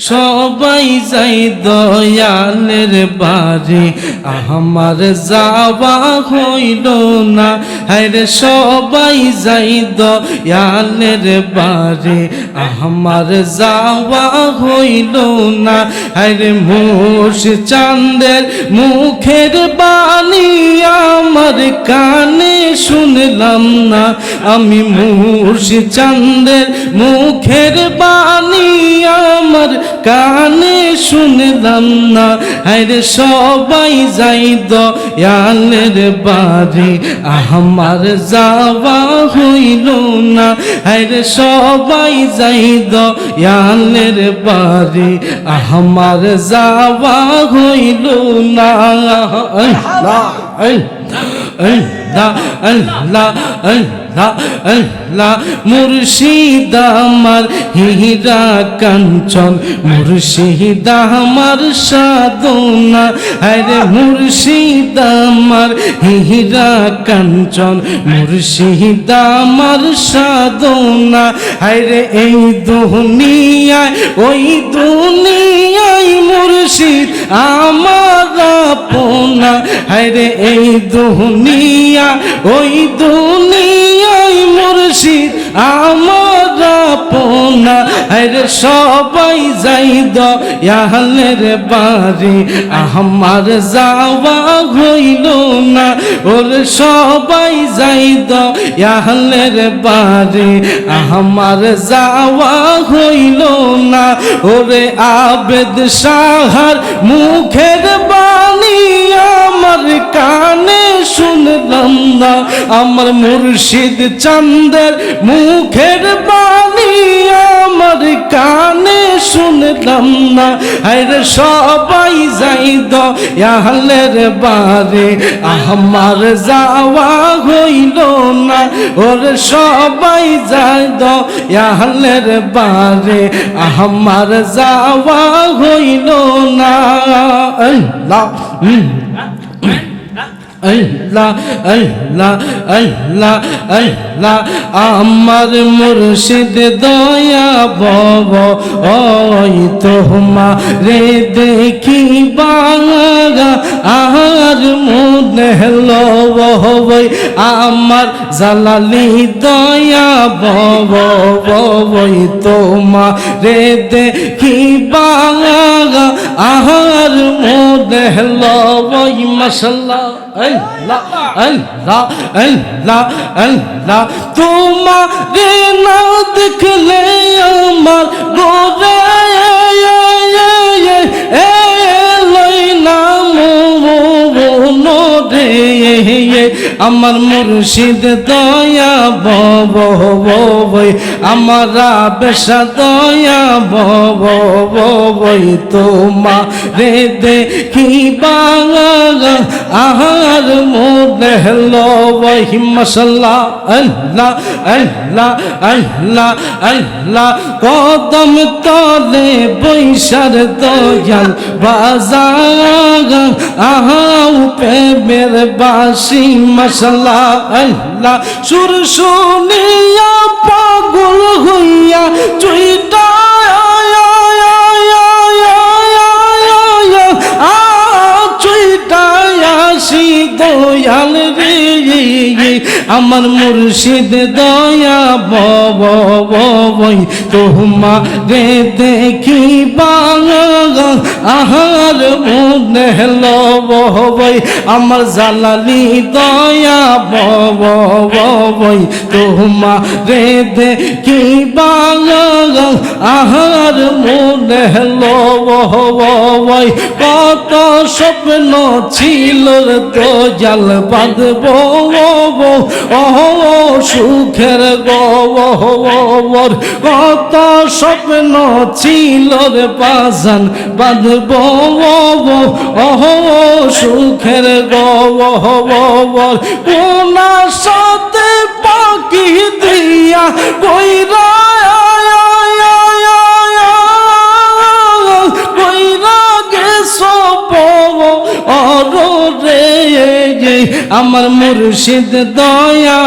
সবাই যাই দয়ালের বাড়ি আমার যাওয়া হইল না হায়রে সবাই যাই দয়ালের বাড়ি আমার যাওয়া হইল না হায়রে মুর্শিদ চাঁদের মুখের বাণী আমার কানে শুনলাম না আমি মুর্শিদ চাঁদের মুখের বাণী আমার কানে শুনলাম না হায়রে সবাই যাই দয়ালের বাড়ি আমার যাওয়া হইল না হায়রে সবাই যাই দয়ালের বাড়ি আমার যাওয়া হইল না মুর্শিদ আমার হীরা কাঞ্চন মুর্শিদ আমার সাধনা আরে মুর্শিদ আমার হীরা কাঞ্চন মুর্শিদ আমার সাধনা আরে এই দুনিয়ায় ওই দুনিয়ায় মুর্শিদ আমার আপনা আরে এই দুনিয়া ওই দুনিয়ায় মুর্শিদ আমার আপনা আরে সবাই যাই দয়ালের বাড়ি আমার যাওয়া হইল না ওর সবাই যাই দয়ালের বাড়ি আমার যাওয়া হইল না ওরে আবেদ সাহার মুখের বাণী আমার কানে শুনলাম না আমার মুর্শিদ চাঁদের মুখের বাণী আমার কানে শুনলাম না আরে সবাই যাই দয়ালের বাড়ি আমার যাওয়া হইল না ওর সবাই যাই দয়ালের বাড়ি আমার যাওয়া হইল না আল্লাহ আল্লাহ আল্লাহ আল্লাহ আল্লাহ আমার মুর্শিদ দয়া ভব ওই তোমারে দেখি বাঙা আর মনে লব হই আমার জালালি দয়া ভব ওই তোমারে দেখি বাঙা আর মনে লব মাশাআল্লাহ আল্লাহ আল্লাহ আল্লাহ আল্লাহ তোমারে না দেখলে আমার গোরে আমার মুর্শিদ দয়া ভব আমার বেশা দয়া ভব তোমারে দেখি বাঙা আহার মনে লবই মাশাআল্লাহ আল্লাহ আল্লাহ আল্লাহ আল্লাহ কদম তলে বৈশার দয়াল বাজার আহাউ প্রেমের বাসি মাশাআল্লাহ আল্লাহ সুর শুনিয়া পাগল হইয়া চুইটা দয়াল রে আমার মুর্শিদ দয়া বই তোমারে দেখি বাঙা আহার মনে লবই আমার জালালি দয়া বই তোমারে দেখি বাঙা আহার মনে লবই কত স্বপ্ন ছিল দয়াল বাঁধব সুখের গবর কত স্বপ্ন ছিল রে বাজান বাঁধব সুখের গবর কোন সাথে পাখি দিয়া কইরা আমার মুর্শিদ দয়া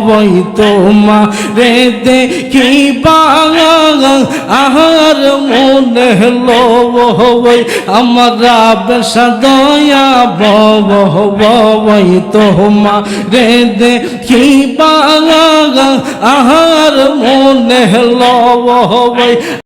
বই তোমা রে দেখিবা আহার মনে লই আমার বেশা দয়া বই তোমা রে দেখিবা আহার মনে লই